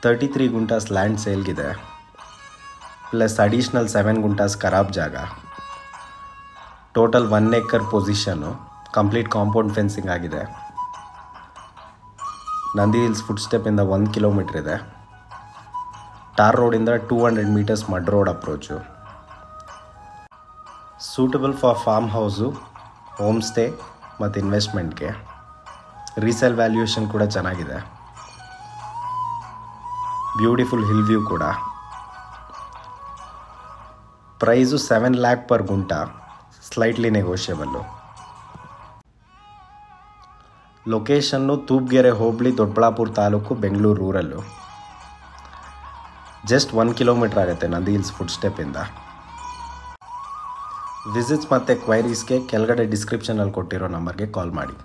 33 guntas land ಸೇಲ್ಗಿದೆ, plus additional 7 guntas ಖರಾಬ್ ಜಾಗ. Total 1 acre possession, complete compound fencing ಆಗಿದೆ. ನಂದಿ ಹಿಲ್ಸ್ ಫುಡ್ ಸ್ಟೆಪ್ಪಿಂದ 1 ಕಿಲೋಮೀಟ್ರ್ ಇದೆ. ಟಾರ್ ರೋಡಿಂದ 200 metres mud road approach. Suitable for farm house, home stay ಮತ್ತು ಇನ್ವೆಸ್ಟ್ಮೆಂಟ್ಗೆ. ರೀಸೇಲ್ ವ್ಯಾಲ್ಯೂಯೇಷನ್ ಕೂಡ ಚೆನ್ನಾಗಿದೆ. ಬ್ಯೂಟಿಫುಲ್ ಹಿಲ್ ವ್ಯೂ ಕೂಡ. Price 7 lakh per gunta, slightly negotiable. Location Thubagere hobli, Doddaballapur taluk, Bengaluru rural. Just 1 kilometre ಆಗುತ್ತೆ ನಂದಿ ಹಿಲ್ಸ್ ಫುಡ್ ಸ್ಟೆಪ್ಪಿಂದ. ವಿಸಿಟ್ಸ್ ಮತ್ತು ಕ್ವೈರೀಸ್ಗೆ ಕೆಳಗಡೆ ಡಿಸ್ಕ್ರಿಪ್ಷನಲ್ಲಿ ಕೊಟ್ಟಿರೋ ನಂಬರ್ಗೆ ಕಾಲ್ ಮಾಡಿ.